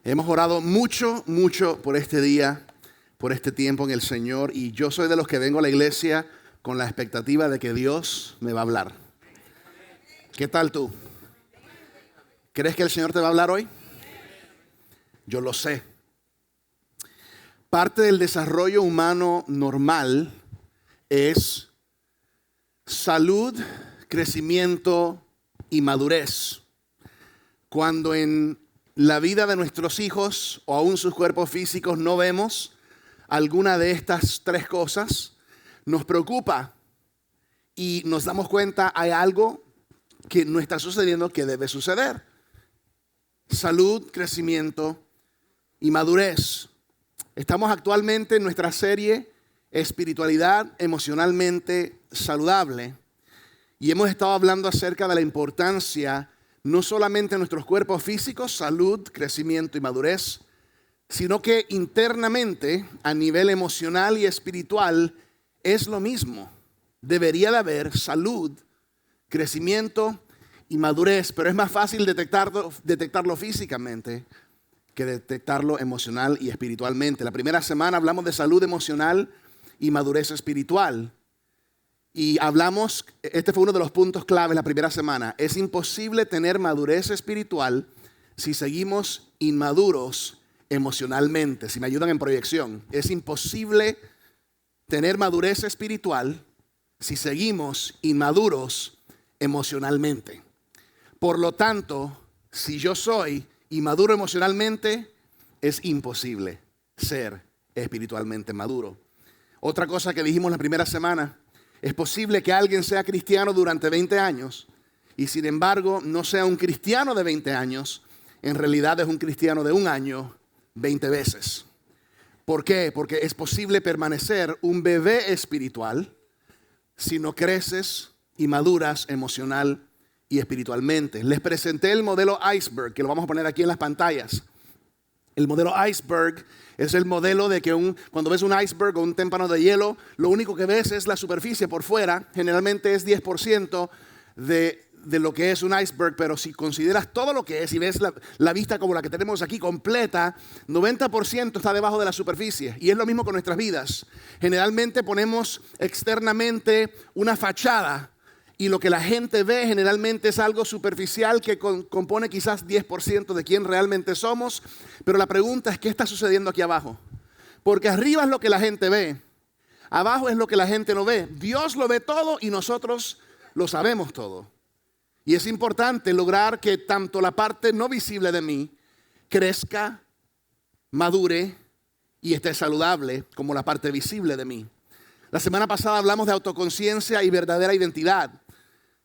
Hemos orado mucho por este día, por este tiempo en el Señor, y yo soy de los que vengo a la iglesia con la expectativa de que Dios me va a hablar. ¿Qué tal tú? ¿Crees que el Señor te va a hablar hoy? Yo lo sé. Parte del desarrollo humano normal es salud, crecimiento y madurez. Cuando en la vida de nuestros hijos o aún sus cuerpos físicos no vemos alguna de estas tres cosas, nos preocupa y nos damos cuenta hay algo que no está sucediendo que debe suceder. Salud, crecimiento y madurez. Estamos actualmente en nuestra serie Espiritualidad emocionalmente saludable y hemos estado hablando acerca de la importancia no solamente en nuestros cuerpos físicos, salud, crecimiento y madurez, sino que internamente, a nivel emocional y espiritual, es lo mismo. Debería de haber salud, crecimiento y madurez, pero es más fácil detectarlo físicamente que detectarlo emocional y espiritualmente. La primera semana hablamos de salud emocional y madurez espiritual. Y hablamos, este fue uno de los puntos claves la primera semana. Es imposible tener madurez espiritual si seguimos inmaduros emocionalmente. Si me ayudan en proyección. Es imposible tener madurez espiritual si seguimos inmaduros emocionalmente. Por lo tanto, si yo soy inmaduro emocionalmente, es imposible ser espiritualmente maduro. Otra cosa que dijimos la primera semana, es posible que alguien sea cristiano durante 20 años y sin embargo no sea un cristiano de 20 años, en realidad es un cristiano de un año 20 veces. ¿Por qué? Porque es posible permanecer un bebé espiritual si no creces y maduras emocional y espiritualmente. Les presenté el modelo iceberg, que lo vamos a poner aquí en las pantallas. El modelo iceberg es el modelo de que cuando ves un iceberg o un témpano de hielo, lo único que ves es la superficie por fuera. Generalmente es 10% de lo que es un iceberg, pero si consideras todo lo que es y ves la vista como la que tenemos aquí completa, 90% está debajo de la superficie. Y es lo mismo con nuestras vidas. Generalmente ponemos externamente una fachada y lo que la gente ve generalmente es algo superficial que compone quizás 10% de quién realmente somos. Pero la pregunta es, ¿qué está sucediendo aquí abajo? Porque arriba es lo que la gente ve. Abajo es lo que la gente no ve. Dios lo ve todo y nosotros lo sabemos todo. Y es importante lograr que tanto la parte no visible de mí crezca, madure y esté saludable como la parte visible de mí. La semana pasada hablamos de autoconciencia y verdadera identidad.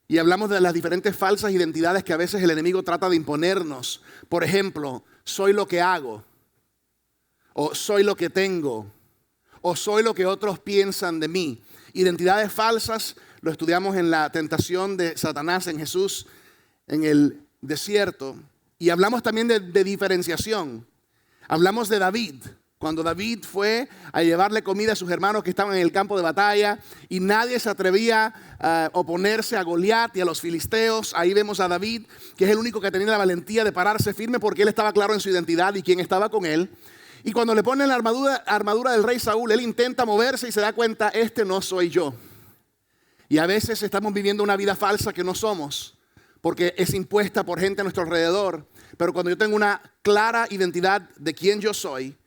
Y hablamos de las diferentes falsas identidades que a veces el enemigo trata de imponernos. Por ejemplo, soy lo que hago, o soy lo que tengo, o soy lo que otros piensan de mí. Identidades falsas lo estudiamos en la tentación de Satanás en Jesús en el desierto. Y hablamos también de diferenciación. Hablamos de David. Cuando David fue a llevarle comida a sus hermanos que estaban en el campo de batalla y nadie se atrevía a oponerse a Goliat y a los filisteos, ahí vemos a David, que es el único que tenía la valentía de pararse firme porque él estaba claro en su identidad y quién estaba con él. Y cuando le ponen la armadura del rey Saúl, él intenta moverse y se da cuenta, este no soy yo. Y a veces estamos viviendo una vida falsa que no somos, porque es impuesta por gente a nuestro alrededor. Pero cuando yo tengo una clara identidad de quién yo soy,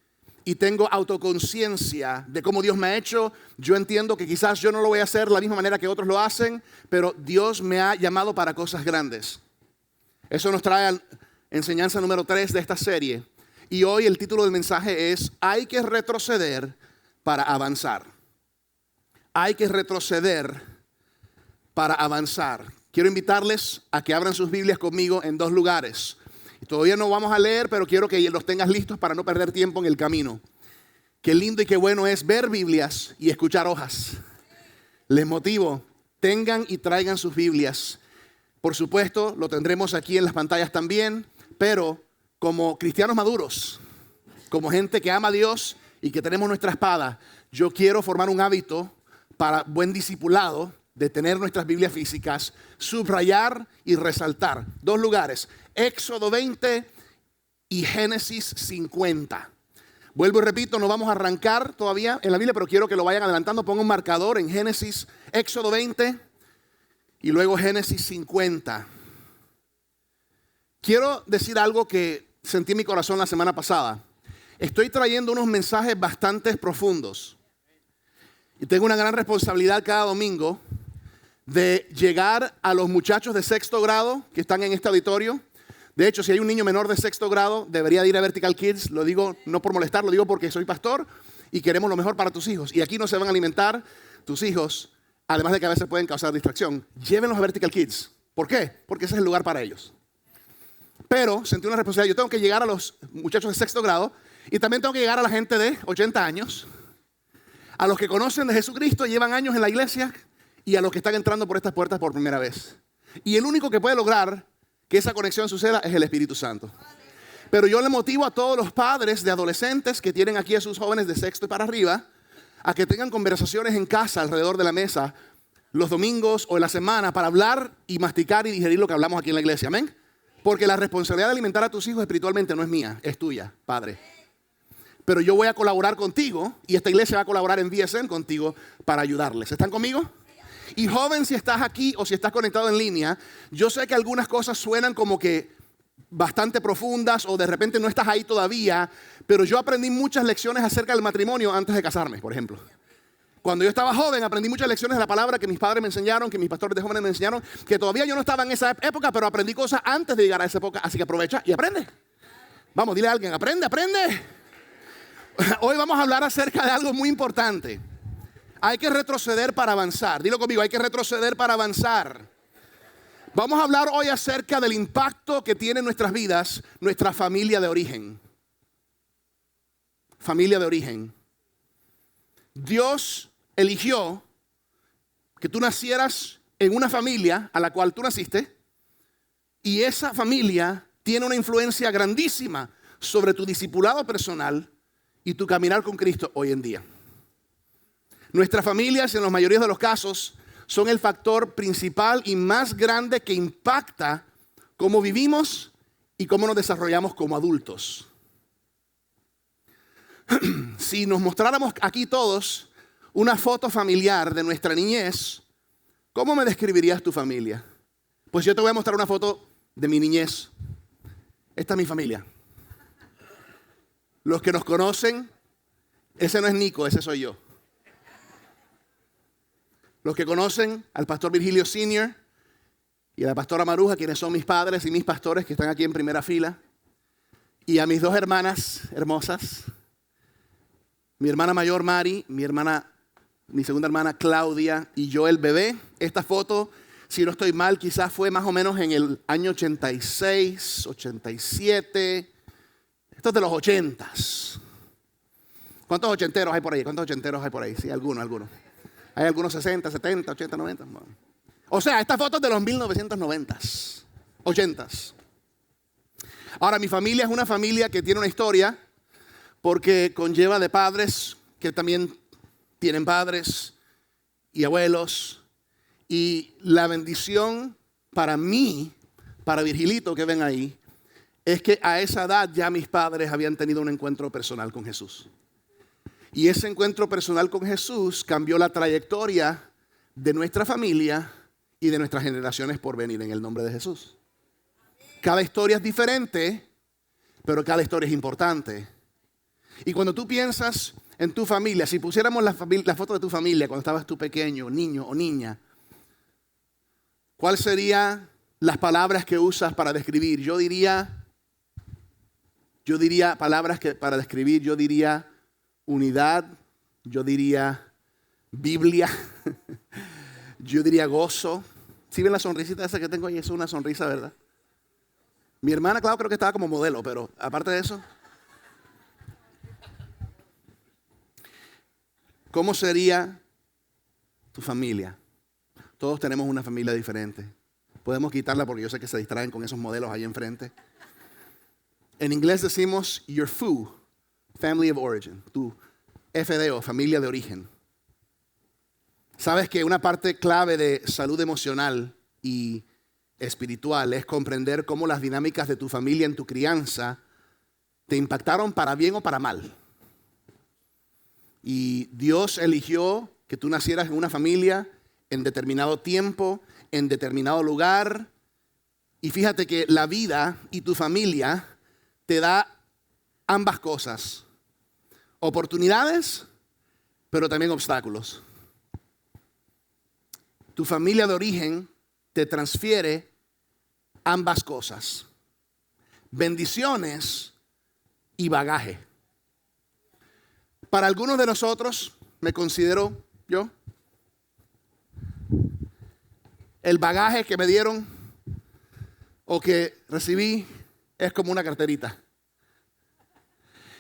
y tengo autoconciencia de cómo Dios me ha hecho, yo entiendo que quizás yo no lo voy a hacer de la misma manera que otros lo hacen, pero Dios me ha llamado para cosas grandes. Eso nos trae a la enseñanza número 3 de esta serie. Y hoy el título del mensaje es, hay que retroceder para avanzar. Hay que retroceder para avanzar. Quiero invitarles a que abran sus Biblias conmigo en 2 lugares. Todavía no vamos a leer, pero quiero que los tengas listos para no perder tiempo en el camino. Qué lindo y qué bueno es ver Biblias y escuchar hojas. Les motivo, tengan y traigan sus Biblias. Por supuesto, lo tendremos aquí en las pantallas también, pero como cristianos maduros, como gente que ama a Dios y que tenemos nuestra espada, yo quiero formar un hábito para buen discipulado de tener nuestras Biblias físicas, subrayar y resaltar. 2 lugares, Éxodo 20 y Génesis 50. Vuelvo y repito, no vamos a arrancar todavía en la Biblia, pero quiero que lo vayan adelantando. Ponga un marcador en Génesis, Éxodo 20 y luego Génesis 50. Quiero decir algo que sentí en mi corazón la semana pasada. Estoy trayendo unos mensajes bastante profundos. Y tengo una gran responsabilidad cada domingo de llegar a los muchachos de sexto grado que están en este auditorio. De hecho, si hay un niño menor de sexto grado, debería de ir a Vertical Kids. Lo digo no por molestar, lo digo porque soy pastor y queremos lo mejor para tus hijos. Y aquí no se van a alimentar tus hijos, además de que a veces pueden causar distracción. Llévenlos a Vertical Kids. ¿Por qué? Porque ese es el lugar para ellos. Pero sentí una responsabilidad. Yo tengo que llegar a los muchachos de sexto grado y también tengo que llegar a la gente de 80 años, a los que conocen de Jesucristo, llevan años en la iglesia, y a los que están entrando por estas puertas por primera vez. Y el único que puede lograr que esa conexión suceda es el Espíritu Santo. Pero yo le motivo a todos los padres de adolescentes que tienen aquí a sus jóvenes de sexto y para arriba a que tengan conversaciones en casa alrededor de la mesa los domingos o en la semana para hablar y masticar y digerir lo que hablamos aquí en la iglesia. Amén. Porque la responsabilidad de alimentar a tus hijos espiritualmente no es mía, es tuya, padre. Pero yo voy a colaborar contigo y esta iglesia va a colaborar en VSN contigo para ayudarles. ¿Están conmigo? Y joven, si estás aquí o si estás conectado en línea, yo sé que algunas cosas suenan como que bastante profundas o de repente no estás ahí todavía, pero yo aprendí muchas lecciones acerca del matrimonio antes de casarme, por ejemplo. Cuando yo estaba joven aprendí muchas lecciones de la palabra que mis padres me enseñaron, que mis pastores de jóvenes me enseñaron, que todavía yo no estaba en esa época, pero aprendí cosas antes de llegar a esa época, así que aprovecha y aprende. Vamos, dile a alguien, aprende, aprende. Hoy vamos a hablar acerca de algo muy importante. Hay que retroceder para avanzar. Dilo conmigo, hay que retroceder para avanzar. Vamos a hablar hoy acerca del impacto que tiene en nuestras vidas nuestra familia de origen. Familia de origen. Dios eligió que tú nacieras en una familia a la cual tú naciste, y esa familia tiene una influencia grandísima sobre tu discipulado personal y tu caminar con Cristo hoy en día. Nuestras familias, en la mayoría de los casos, son el factor principal y más grande que impacta cómo vivimos y cómo nos desarrollamos como adultos. Si nos mostráramos aquí todos una foto familiar de nuestra niñez, ¿cómo me describirías tu familia? Pues yo te voy a mostrar una foto de mi niñez. Esta es mi familia. Los que nos conocen, ese no es Nico, ese soy yo. Los que conocen al pastor Virgilio Sr. y a la pastora Maruja, quienes son mis padres y mis pastores que están aquí en primera fila, y a mis dos hermanas hermosas, mi hermana mayor Mari, mi segunda hermana Claudia y yo el bebé. Esta foto, si no estoy mal, quizás fue más o menos en el año 86, 87. Esto es de los 80s. ¿Cuántos ochenteros hay por ahí? ¿Cuántos ochenteros hay por ahí? Sí, algunos. Hay algunos 60, 70, 80, 90. Bueno. O sea, esta foto es de los 1990s, 80s. Ahora, mi familia es una familia que tiene una historia porque conlleva de padres que también tienen padres y abuelos. Y la bendición para mí, para Virgilito que ven ahí, es que a esa edad ya mis padres habían tenido un encuentro personal con Jesús. Y ese encuentro personal con Jesús cambió la trayectoria de nuestra familia y de nuestras generaciones por venir en el nombre de Jesús. Cada historia es diferente, pero cada historia es importante. Y cuando tú piensas en tu familia, si pusiéramos la foto de tu familia cuando estabas tú pequeño, niño o niña, ¿cuáles serían las palabras que usas para describir? Yo diría palabras que para describir, yo diría unidad, yo diría Biblia, yo diría gozo. ¿Sí ven la sonrisita esa que tengo ahí? Es una sonrisa, ¿verdad? Mi hermana, claro, creo que estaba como modelo, pero aparte de eso, ¿cómo sería tu familia? Todos tenemos una familia diferente. Podemos quitarla porque yo sé que se distraen con esos modelos ahí enfrente. En inglés decimos your FU, family of origin, tu FDO, familia de origen. Sabes que una parte clave de salud emocional y espiritual es comprender cómo las dinámicas de tu familia en tu crianza te impactaron para bien o para mal. Y Dios eligió que tú nacieras en una familia en determinado tiempo, en determinado lugar. Y fíjate que la vida y tu familia te da ambas cosas. Oportunidades, pero también obstáculos. Tu familia de origen te transfiere ambas cosas. Bendiciones y bagaje. Para algunos de nosotros, me considero yo, el bagaje que me dieron o que recibí es como una carterita.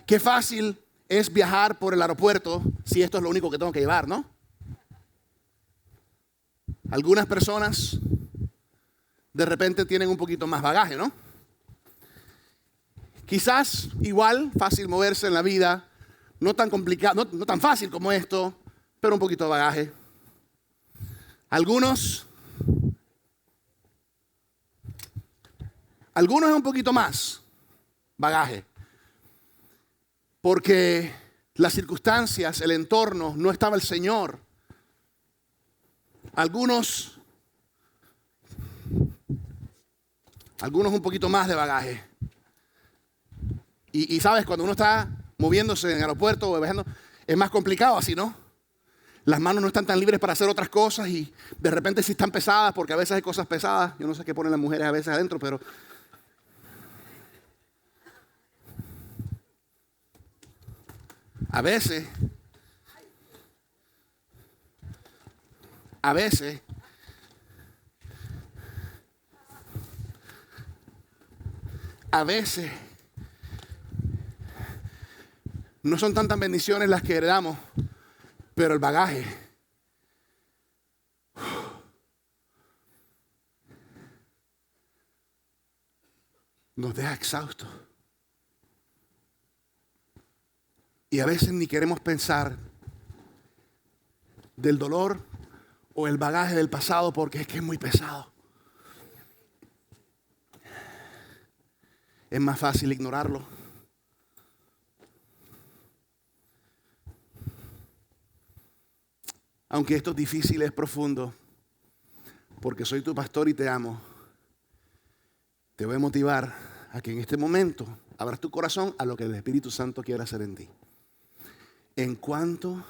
Qué fácil es viajar por el aeropuerto si esto es lo único que tengo que llevar, ¿no? Algunas personas de repente tienen un poquito más bagaje, ¿no? Quizás igual fácil moverse en la vida, no tan complicado, no tan fácil como esto, pero un poquito de bagaje. Algunos es un poquito más bagaje, porque las circunstancias, el entorno, no estaba el Señor. Algunos un poquito más de bagaje. Y sabes, cuando uno está moviéndose en el aeropuerto o viajando, es más complicado así, ¿no? Las manos no están tan libres para hacer otras cosas y de repente sí están pesadas, porque a veces hay cosas pesadas. Yo no sé qué ponen las mujeres a veces adentro, pero a veces no son tantas bendiciones las que heredamos, pero el bagaje nos deja exhaustos. Y a veces ni queremos pensar del dolor o el bagaje del pasado porque es que es muy pesado. Es más fácil ignorarlo. Aunque esto es difícil, es profundo, porque soy tu pastor y te amo, te voy a motivar a que en este momento abras tu corazón a lo que el Espíritu Santo quiere hacer en ti. En cuanto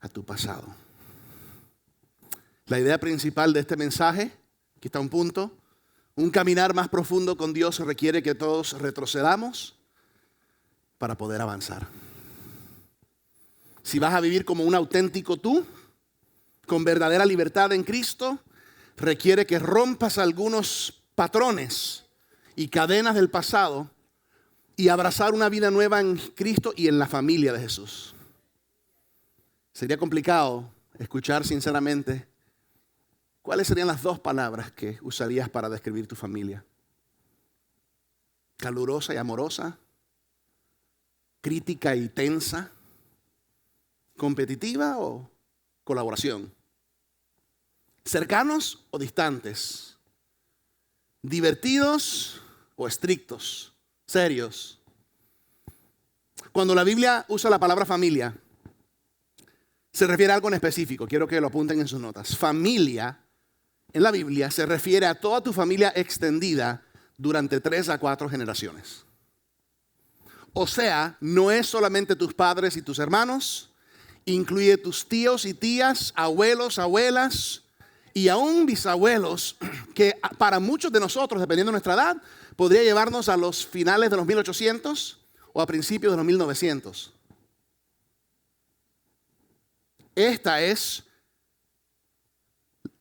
a tu pasado. La idea principal de este mensaje, aquí está un punto, un caminar más profundo con Dios requiere que todos retrocedamos para poder avanzar. Si vas a vivir como un auténtico tú, con verdadera libertad en Cristo, requiere que rompas algunos patrones y cadenas del pasado y abrazar una vida nueva en Cristo y en la familia de Jesús. Sería complicado escuchar sinceramente cuáles serían las 2 palabras que usarías para describir tu familia. Calurosa y amorosa, crítica y tensa, competitiva o colaboración, cercanos o distantes, divertidos o estrictos, serios. Cuando la Biblia usa la palabra familia, se refiere a algo en específico. Quiero que lo apunten en sus notas. Familia, en la Biblia, se refiere a toda tu familia extendida durante 3 a 4 generaciones. O sea, no es solamente tus padres y tus hermanos, incluye tus tíos y tías, abuelos, abuelas y aún bisabuelos, que para muchos de nosotros, dependiendo de nuestra edad, podría llevarnos a los finales de los 1800 o a principios de los 1900. Esto es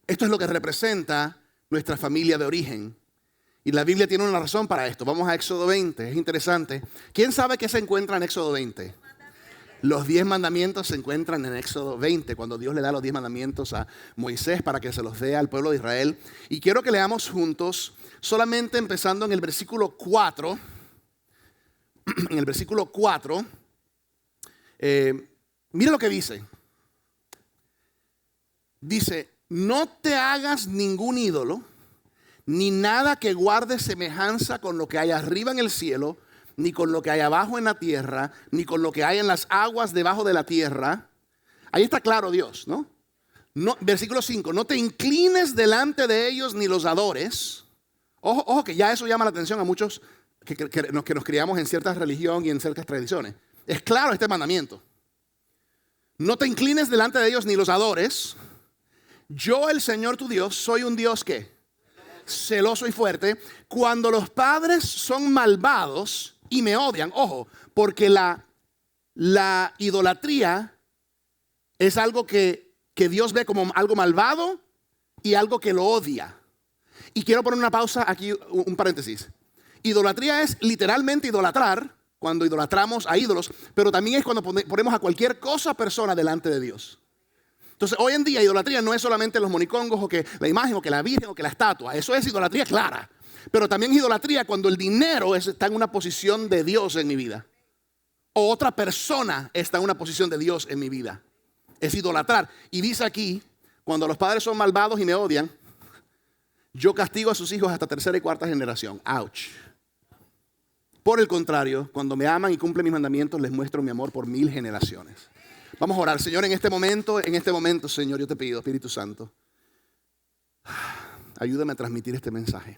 lo que representa nuestra familia de origen. Y la Biblia tiene una razón para esto. Vamos a Éxodo 20, es interesante. ¿Quién sabe qué se encuentra en Éxodo 20? Los 10 mandamientos se encuentran en Éxodo 20, cuando Dios le da los 10 mandamientos a Moisés para que se los dé al pueblo de Israel. Y quiero que leamos juntos, solamente empezando en el versículo 4. En el versículo 4, mira lo que dice. Dice, no te hagas ningún ídolo, ni nada que guarde semejanza con lo que hay arriba en el cielo, ni con lo que hay abajo en la tierra, ni con lo que hay en las aguas debajo de la tierra. Ahí está claro Dios, ¿no? Versículo 5, no te inclines delante de ellos ni los adores. Ojo que ya eso llama la atención a muchos que nos criamos en cierta religión y en ciertas tradiciones. Es claro este mandamiento. No te inclines delante de ellos ni los adores. Yo, el Señor tu Dios, soy un Dios que celoso y fuerte. Cuando los padres son malvados y me odian, ojo, porque la idolatría es algo que Dios ve como algo malvado y algo que lo odia. Y quiero poner una pausa aquí, un paréntesis. Idolatría es literalmente idolatrar, cuando idolatramos a ídolos, pero también es cuando ponemos a cualquier cosa, persona delante de Dios. Entonces, hoy en día idolatría no es solamente los monicongos o que la imagen o que la virgen o que la estatua. Eso es idolatría clara. Pero también es idolatría cuando el dinero está en una posición de Dios en mi vida. O otra persona está en una posición de Dios en mi vida. Es idolatrar. Y dice aquí, cuando los padres son malvados y me odian, yo castigo a sus hijos hasta tercera y cuarta generación. Ouch. Por el contrario, cuando me aman y cumplen mis mandamientos, les muestro mi amor por 1000 generaciones. Vamos a orar. Señor, en este momento, Señor, yo te pido, Espíritu Santo, ayúdame a transmitir este mensaje.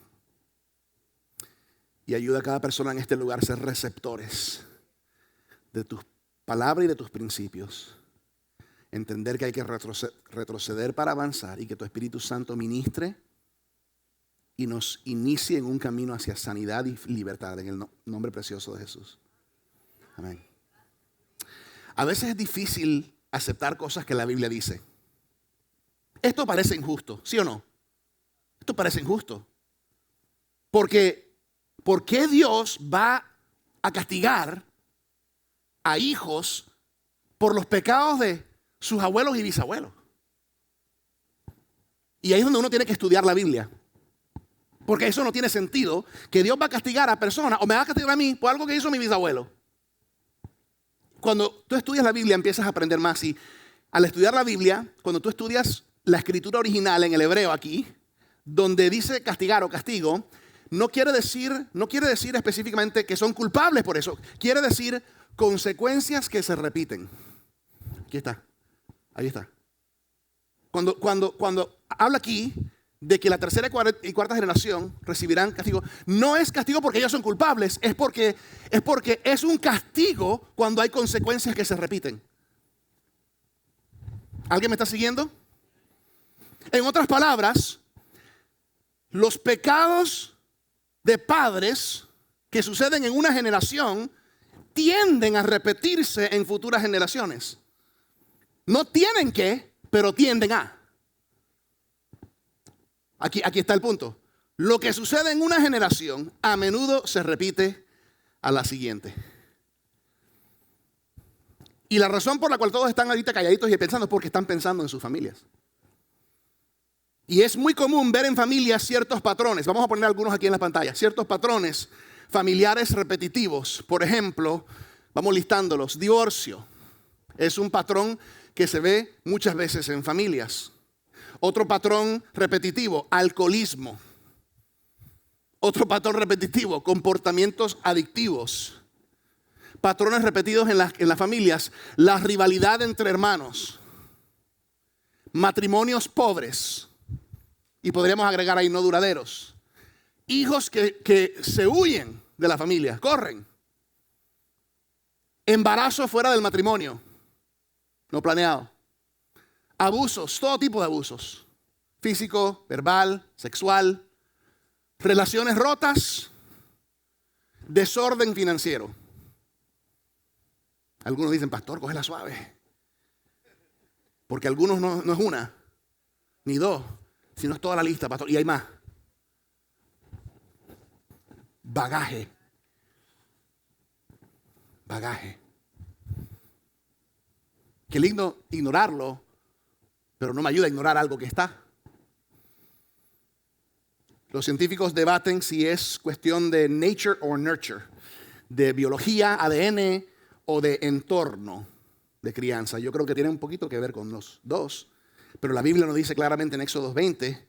Y ayuda a cada persona en este lugar a ser receptores de tus palabras y de tus principios. Entender que hay que retroceder para avanzar y que tu Espíritu Santo ministre y nos inicie en un camino hacia sanidad y libertad en el nombre precioso de Jesús. Amén. A veces es difícil aceptar cosas que la Biblia dice. Esto parece injusto, ¿sí o no? Esto parece injusto. Porque, ¿por qué Dios va a castigar a hijos por los pecados de sus abuelos y bisabuelos? Y ahí es donde uno tiene que estudiar la Biblia. Porque eso no tiene sentido, que Dios va a castigar a personas o me va a castigar a mí por algo que hizo mi bisabuelo. Cuando tú estudias la Biblia empiezas a aprender más y al estudiar la Biblia, cuando tú estudias la escritura original en el hebreo aquí, donde dice castigar o castigo, no quiere decir específicamente que son culpables por eso, quiere decir consecuencias que se repiten. Aquí está, ahí está. Cuando habla aquí de que la tercera y cuarta generación recibirán castigo, no es castigo porque ellos son culpables, es porque es un castigo cuando hay consecuencias que se repiten. ¿Alguien me está siguiendo? En otras palabras, los pecados de padres que suceden en una generación tienden a repetirse en futuras generaciones. No tienen que, pero tienden a. Aquí está el punto. Lo que sucede en una generación a menudo se repite a la siguiente. Y la razón por la cual todos están ahorita calladitos y pensando es porque están pensando en sus familias. Y es muy común ver en familias ciertos patrones. Vamos a poner algunos aquí en la pantalla. Ciertos patrones familiares repetitivos. Por ejemplo, vamos listándolos. Divorcio. Es un patrón que se ve muchas veces en familias. Otro patrón repetitivo, alcoholismo. Otro patrón repetitivo, comportamientos adictivos. Patrones repetidos en las familias, la rivalidad entre hermanos. Matrimonios pobres. Y podríamos agregar ahí no duraderos. Hijos que se huyen de la familia, corren. Embarazo fuera del matrimonio, no planeado. Abusos, todo tipo de abusos. Físico, verbal, sexual. Relaciones rotas. Desorden financiero. Algunos dicen, pastor, cógela suave. Porque algunos no es una, ni dos, sino es toda la lista, pastor. Y hay más. Bagaje. Qué lindo ignorarlo, pero no me ayuda a ignorar algo que está. Los científicos debaten si es cuestión de nature o nurture, de biología, ADN o de entorno de crianza. Yo creo que tiene un poquito que ver con los dos, pero la Biblia nos dice claramente en Éxodo 20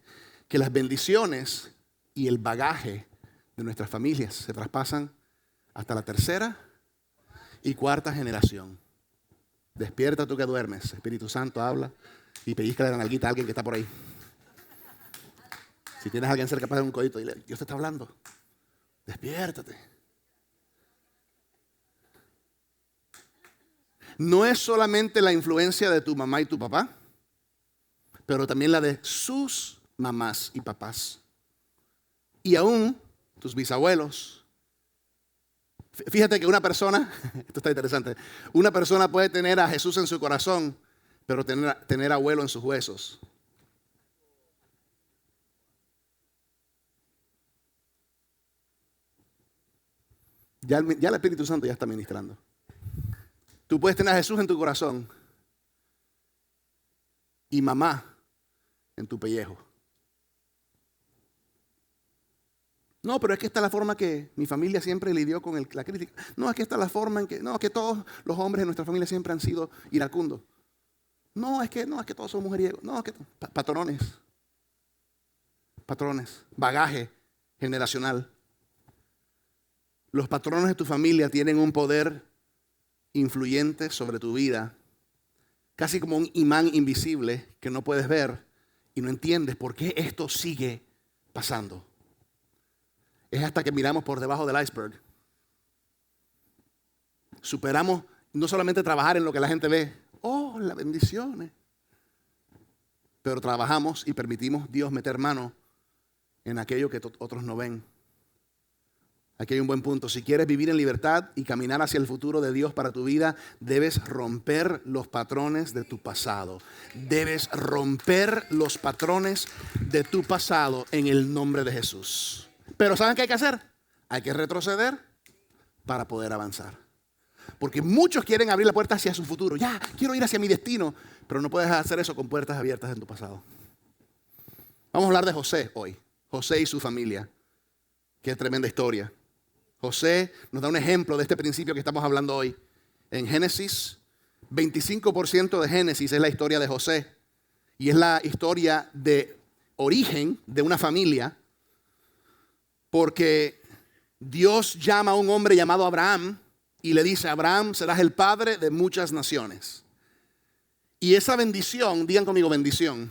que las bendiciones y el bagaje de nuestras familias se traspasan hasta la tercera y cuarta generación. Despierta tú que duermes. Espíritu Santo habla y pellizca la nalguita a alguien que está por ahí. Si tienes a alguien cerca para dar un codito, dile, Dios te está hablando. Despiértate. No es solamente la influencia de tu mamá y tu papá, pero también la de sus mamás y papás. Y aún tus bisabuelos. Fíjate que una persona, esto está interesante, una persona puede tener a Jesús en su corazón, pero tener abuelo en sus huesos. Ya el Espíritu Santo ya está ministrando. Tú puedes tener a Jesús en tu corazón y mamá en tu pellejo. No, pero es que esta es la forma que mi familia siempre lidió con la crítica. No, es que esta es la forma en que, no, es que todos los hombres de nuestra familia siempre han sido iracundos. No, es que todos son mujeriegos. No, es que patrones, bagaje generacional. Los patrones de tu familia tienen un poder influyente sobre tu vida, casi como un imán invisible que no puedes ver y no entiendes por qué esto sigue pasando. Es hasta que miramos por debajo del iceberg. Superamos no solamente trabajar en lo que la gente ve, oh, las bendiciones, pero trabajamos y permitimos Dios meter mano en aquello que otros no ven. Aquí hay un buen punto. Si quieres vivir en libertad y caminar hacia el futuro de Dios para tu vida, debes romper los patrones de tu pasado. Debes romper los patrones de tu pasado en el nombre de Jesús. Pero ¿saben qué hay que hacer? Hay que retroceder para poder avanzar. Porque muchos quieren abrir la puerta hacia su futuro. Ya, quiero ir hacia mi destino. Pero no puedes hacer eso con puertas abiertas en tu pasado. Vamos a hablar de José hoy. José y su familia. Qué tremenda historia. José nos da un ejemplo de este principio que estamos hablando hoy. En Génesis, 25% de Génesis es la historia de José. Y es la historia de origen de una familia. Porque Dios llama a un hombre llamado Abraham y le dice, Abraham, serás el padre de muchas naciones. Y esa bendición, digan conmigo bendición,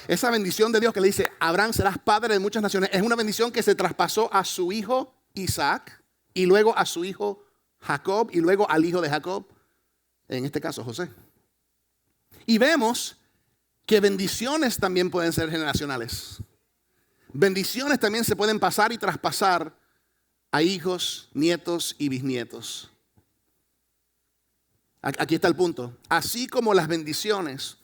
esa bendición de Dios que le dice, Abraham, serás padre de muchas naciones, es una bendición que se traspasó a su hijo Isaac y luego a su hijo Jacob y luego al hijo de Jacob, en este caso José. Y vemos que bendiciones también pueden ser generacionales. Bendiciones también se pueden pasar y traspasar a hijos, nietos y bisnietos. Aquí está el punto. Así como las bendiciones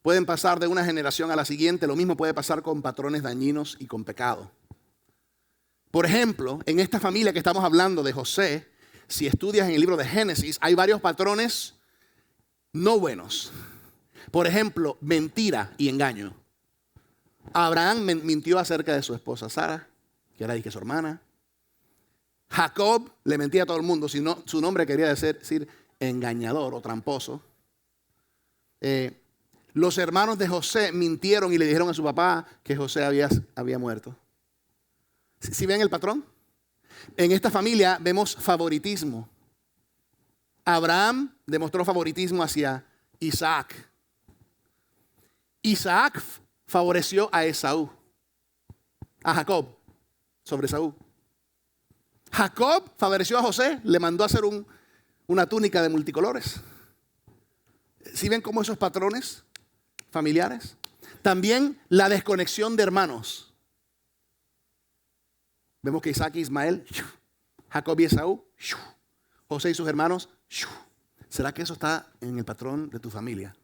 pueden pasar de una generación a la siguiente, lo mismo puede pasar con patrones dañinos y con pecado. Por ejemplo, en esta familia que estamos hablando de José, si estudias en el libro de Génesis, hay varios patrones no buenos. Por ejemplo, mentira y engaño. Abraham mintió acerca de su esposa Sara, que era su hermana. Jacob le mentía a todo el mundo, sino su nombre quería decir engañador o tramposo. Los hermanos de José mintieron y le dijeron a su papá que José había muerto. ¿Sí ven el patrón? En esta familia vemos favoritismo. Abraham demostró favoritismo hacia Isaac. Isaac favoreció a Esaú, a Jacob, sobre Esaú. Jacob favoreció a José, le mandó a hacer una túnica de multicolores. ¿Sí ven cómo esos patrones familiares? También la desconexión de hermanos. Vemos que Isaac y Ismael, Jacob y Esaú, José y sus hermanos. ¿Será que eso está en el patrón de tu familia?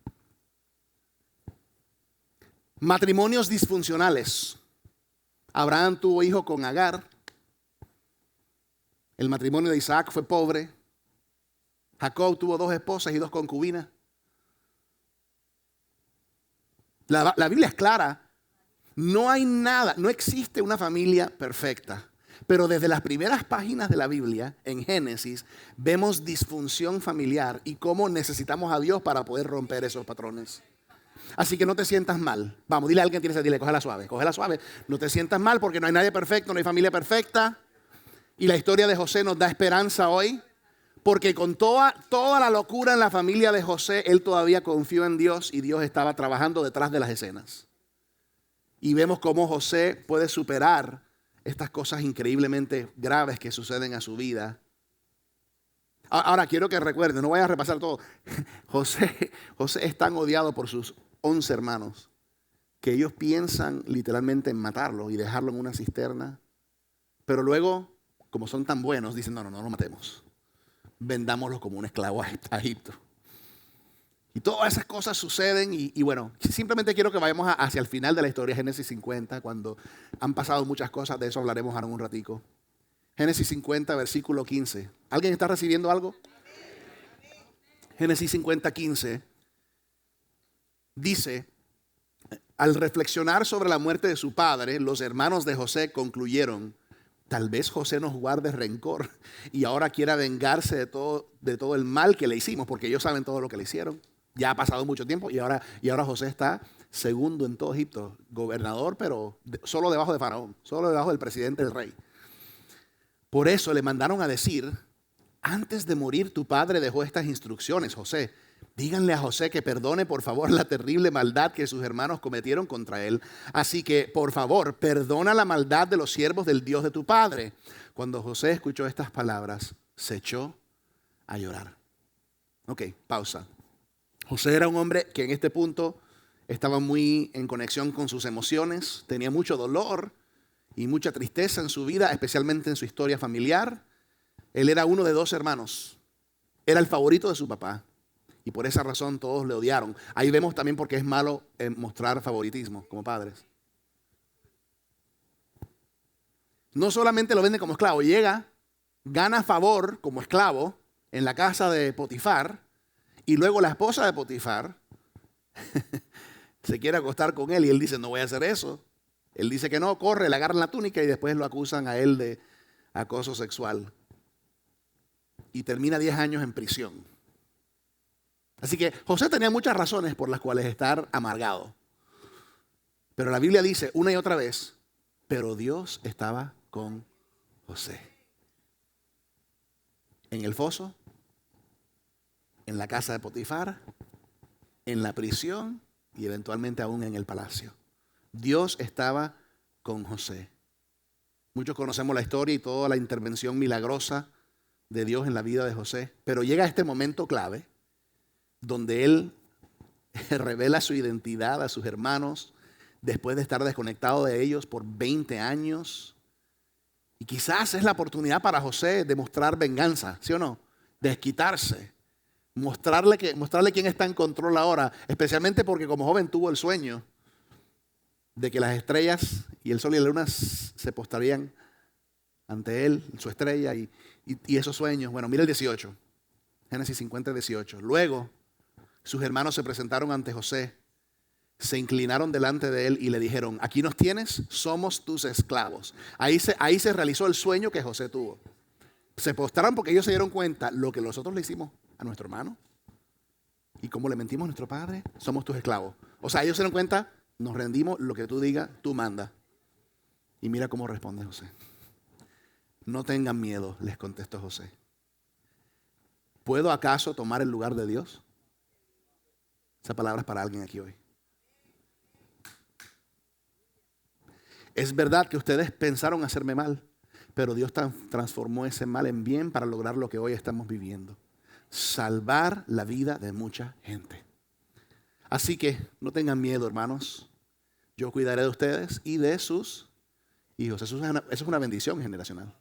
Matrimonios disfuncionales. Abraham tuvo hijo con Agar. El matrimonio de Isaac fue pobre. Jacob tuvo 2 esposas y 2 concubinas. La Biblia es clara. No hay nada, no existe una familia perfecta. Pero desde las primeras páginas de la Biblia, en Génesis, vemos disfunción familiar y cómo necesitamos a Dios para poder romper esos patrones. Así que no te sientas mal. Vamos, dile a alguien que tienes, dile, cógela suave. No te sientas mal porque no hay nadie perfecto, no hay familia perfecta. Y la historia de José nos da esperanza hoy, porque con toda la locura en la familia de José, él todavía confió en Dios y Dios estaba trabajando detrás de las escenas. Y vemos cómo José puede superar estas cosas increíblemente graves que suceden a su vida. Ahora quiero que recuerden, no voy a repasar todo. José es tan odiado por sus 11 hermanos que ellos piensan literalmente en matarlo y dejarlo en una cisterna. Pero luego, como son tan buenos, dicen, no lo matemos. Vendámoslo como un esclavo a Egipto. Y todas esas cosas suceden y bueno, simplemente quiero que vayamos hacia el final de la historia, Génesis 50, cuando han pasado muchas cosas, de eso hablaremos ahora en un ratico. Génesis 50, versículo 15. ¿Alguien está recibiendo algo? Génesis 50, 15 dice, al reflexionar sobre la muerte de su padre, los hermanos de José concluyeron, tal vez José nos guarde rencor y ahora quiera vengarse de todo el mal que le hicimos, porque ellos saben todo lo que le hicieron. Ya ha pasado mucho tiempo y ahora José está segundo en todo Egipto, gobernador, pero solo debajo de Faraón, solo debajo del presidente, del rey. Por eso le mandaron a decir, antes de morir tu padre dejó estas instrucciones, José. Díganle a José que perdone por favor la terrible maldad que sus hermanos cometieron contra él. Así que por favor, perdona la maldad de los siervos del Dios de tu padre. Cuando José escuchó estas palabras, se echó a llorar. Ok, pausa. José era un hombre que en este punto estaba muy en conexión con sus emociones, tenía mucho dolor y mucha tristeza en su vida, especialmente en su historia familiar. Él era uno de 2 hermanos, era el favorito de su papá y por esa razón todos le odiaron. Ahí vemos también por qué es malo mostrar favoritismo como padres. No solamente lo vende como esclavo, llega, gana favor como esclavo en la casa de Potifar. Y luego la esposa de Potifar se quiere acostar con él y él dice, no voy a hacer eso. Él dice que no, corre, le agarran la túnica y después lo acusan a él de acoso sexual. Y termina 10 años en prisión. Así que José tenía muchas razones por las cuales estar amargado. Pero la Biblia dice una y otra vez, pero Dios estaba con José. En el foso, en la casa de Potifar, en la prisión y eventualmente aún en el palacio. Dios estaba con José. Muchos conocemos la historia y toda la intervención milagrosa de Dios en la vida de José, pero llega este momento clave donde él revela su identidad a sus hermanos después de estar desconectado de ellos por 20 años. Y quizás es la oportunidad para José de mostrar venganza, ¿sí o no? Desquitarse. Mostrarle quién está en control ahora, especialmente porque como joven tuvo el sueño de que las estrellas y el sol y la luna se postrarían ante él, su estrella y esos sueños. Bueno, mira el 18, Génesis 50, 18. Luego sus hermanos se presentaron ante José, se inclinaron delante de él y le dijeron, aquí nos tienes, somos tus esclavos. Ahí se realizó el sueño que José tuvo. Se postraron porque ellos se dieron cuenta lo que nosotros le hicimos a nuestro hermano y como le mentimos a nuestro padre, somos tus esclavos. O sea, ellos se dieron cuenta, nos rendimos, lo que tú digas, tú manda. Y mira cómo responde José. No tengan miedo, les contestó José. ¿Puedo acaso tomar el lugar de Dios? Esa palabra es para alguien aquí hoy. Es verdad que ustedes pensaron hacerme mal, pero Dios transformó ese mal en bien para lograr lo que hoy estamos viviendo. Salvar la vida de mucha gente. Así que no tengan miedo, hermanos. Yo cuidaré de ustedes y de sus hijos. Eso es una bendición generacional.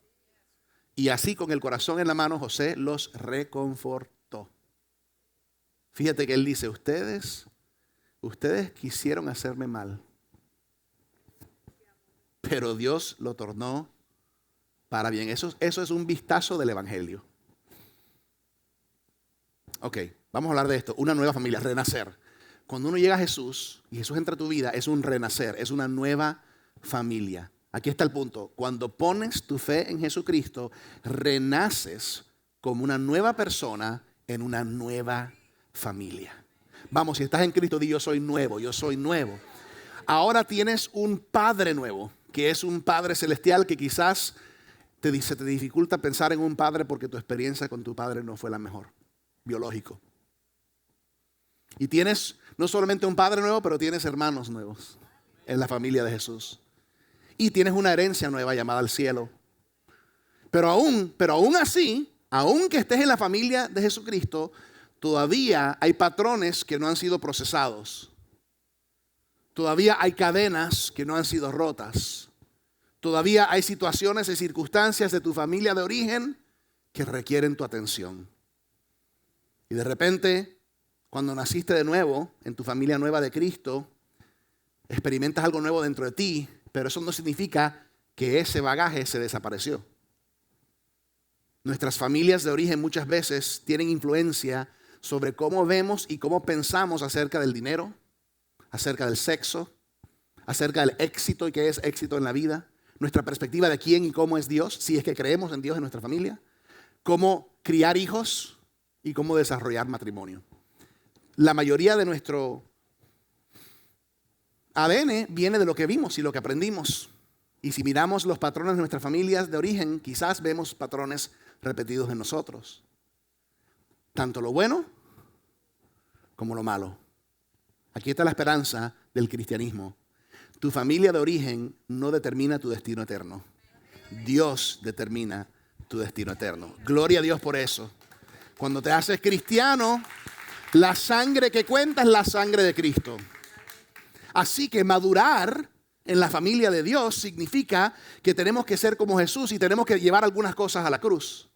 Y así con el corazón en la mano, José los reconfortó. Fíjate que él dice, ustedes quisieron hacerme mal, pero Dios lo tornó para bien. Eso es un vistazo del evangelio. Ok, vamos a hablar de esto. Una nueva familia, renacer. Cuando uno llega a Jesús y Jesús entra a tu vida, es un renacer, es una nueva familia. Aquí está el punto. Cuando pones tu fe en Jesucristo, renaces como una nueva persona en una nueva familia. Vamos, si estás en Cristo, di yo soy nuevo, yo soy nuevo. Ahora tienes un Padre nuevo, que es un Padre celestial que quizás se te dificulta pensar en un padre porque tu experiencia con tu padre no fue la mejor, biológico. Y tienes no solamente un padre nuevo, pero tienes hermanos nuevos en la familia de Jesús. Y tienes una herencia nueva llamada al cielo. Pero aún así, aun que estés en la familia de Jesucristo, todavía hay patrones que no han sido procesados. Todavía hay cadenas que no han sido rotas. Todavía hay situaciones y circunstancias de tu familia de origen que requieren tu atención. Y de repente, cuando naciste de nuevo, en tu familia nueva de Cristo, experimentas algo nuevo dentro de ti, pero eso no significa que ese bagaje se desapareció. Nuestras familias de origen muchas veces tienen influencia sobre cómo vemos y cómo pensamos acerca del dinero, acerca del sexo, acerca del éxito y qué es éxito en la vida, nuestra perspectiva de quién y cómo es Dios, si es que creemos en Dios en nuestra familia, cómo criar hijos y cómo desarrollar matrimonio. La mayoría de nuestro ADN viene de lo que vimos y lo que aprendimos. Y si miramos los patrones de nuestras familias de origen, quizás vemos patrones repetidos en nosotros. Tanto lo bueno como lo malo. Aquí está la esperanza del cristianismo. Tu familia de origen no determina tu destino eterno. Dios determina tu destino eterno. Gloria a Dios por eso. Cuando te haces cristiano, la sangre que cuenta es la sangre de Cristo. Así que madurar en la familia de Dios significa que tenemos que ser como Jesús y tenemos que llevar algunas cosas a la cruz.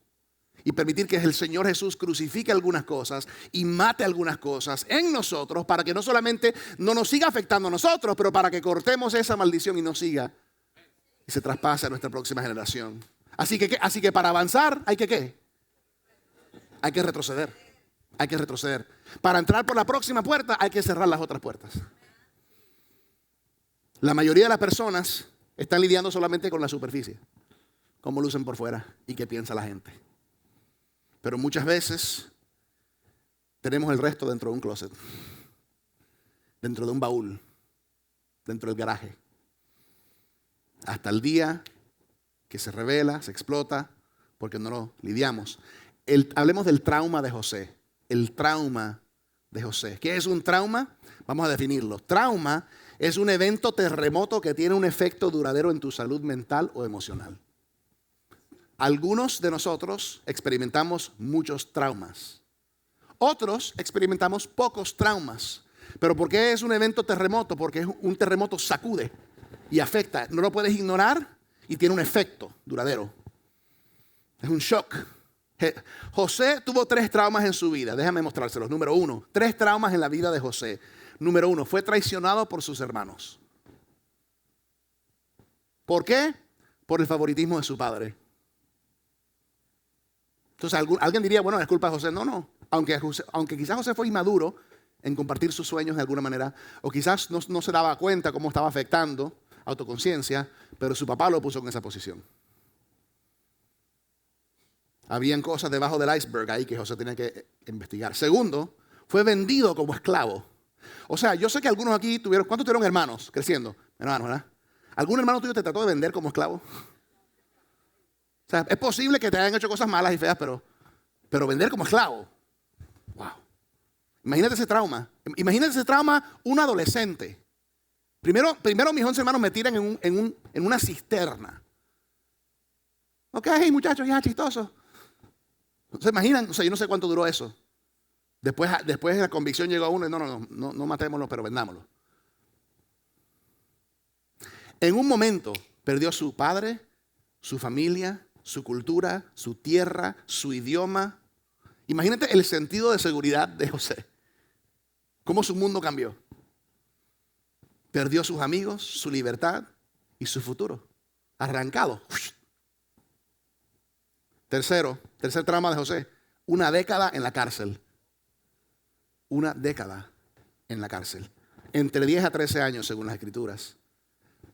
Y permitir que el Señor Jesús crucifique algunas cosas y mate algunas cosas en nosotros para que no solamente no nos siga afectando a nosotros, pero para que cortemos esa maldición y no siga y se traspase a nuestra próxima generación. Así que para avanzar hay que ¿qué? Hay que retroceder. Hay que retroceder. Para entrar por la próxima puerta hay que cerrar las otras puertas. La mayoría de las personas están lidiando solamente con la superficie, cómo lucen por fuera y qué piensa la gente. Pero muchas veces tenemos el resto dentro de un closet, dentro de un baúl, dentro del garaje. Hasta el día que se revela, se explota, porque no lo lidiamos. Hablemos del trauma de José. El trauma de José. ¿Qué es un trauma? Vamos a definirlo. Trauma es un evento terremoto que tiene un efecto duradero en tu salud mental o emocional. Algunos de nosotros experimentamos muchos traumas. Otros experimentamos pocos traumas. ¿Pero por qué es un evento terremoto? Porque es un terremoto sacude y afecta. No lo puedes ignorar y tiene un efecto duradero. Es un shock. José tuvo 3 traumas en su vida. Déjame mostrárselos. Número 1, 3 traumas en la vida de José. Número 1, fue traicionado por sus hermanos. ¿Por qué? Por el favoritismo de su padre. Entonces alguien diría, bueno, es culpa de José. No. Aunque quizás José fue inmaduro en compartir sus sueños de alguna manera, o quizás no se daba cuenta cómo estaba afectando autoconciencia, pero su papá lo puso en esa posición. Habían cosas debajo del iceberg ahí que José tenía que investigar. Segundo, fue vendido como esclavo. O sea, yo sé que algunos aquí ¿cuántos tuvieron hermanos creciendo? Hermanos, ¿verdad? ¿Algún hermano tuyo te trató de vender como esclavo? O sea, es posible que te hayan hecho cosas malas y feas, pero vender como esclavo. Wow. Imagínate ese trauma. Imagínate ese trauma un adolescente. Primero mis 11 hermanos me tiran en una cisterna. Ok, muchachos, ya chistoso. ¿Se imaginan? O sea, yo no sé cuánto duró eso. Después la convicción llegó a uno y no matémoslo, pero vendámoslo. En un momento perdió su padre, su familia, su cultura, su tierra, su idioma. Imagínate el sentido de seguridad de José. Cómo su mundo cambió. Perdió sus amigos, su libertad y su futuro. Arrancado. Tercer trauma de José. Una década en la cárcel. Una década en la cárcel. Entre 10 a 13 años, según las escrituras.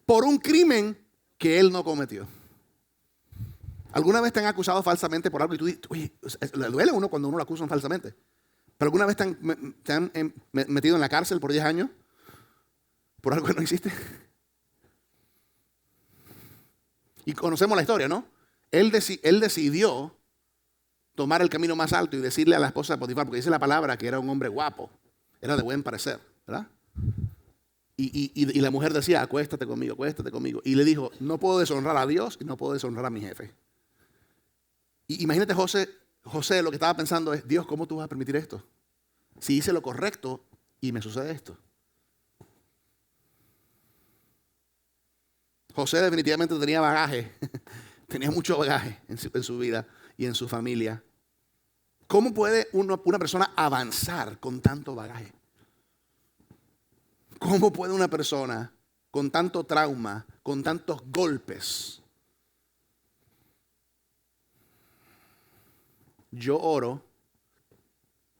Por un crimen que él no cometió. ¿Alguna vez te han acusado falsamente por algo y tú dices, oye, le duele a uno cuando uno lo acusan falsamente? ¿Pero alguna vez te han metido en la cárcel por 10 años por algo que no existe? Y conocemos la historia, ¿no? Él decidió tomar el camino más alto y decirle a la esposa de Potifar, porque dice la palabra que era un hombre guapo, era de buen parecer, ¿verdad? Y la mujer decía, acuéstate conmigo, acuéstate conmigo. Y le dijo, no puedo deshonrar a Dios y no puedo deshonrar a mi jefe. Y imagínate José lo que estaba pensando es, Dios, ¿cómo tú vas a permitir esto? Si hice lo correcto y me sucede esto. José definitivamente tenía bagaje, tenía mucho bagaje en su vida y en su familia. ¿Cómo puede una persona avanzar con tanto bagaje? ¿Cómo puede una persona con tanto trauma, con tantos golpes? Yo oro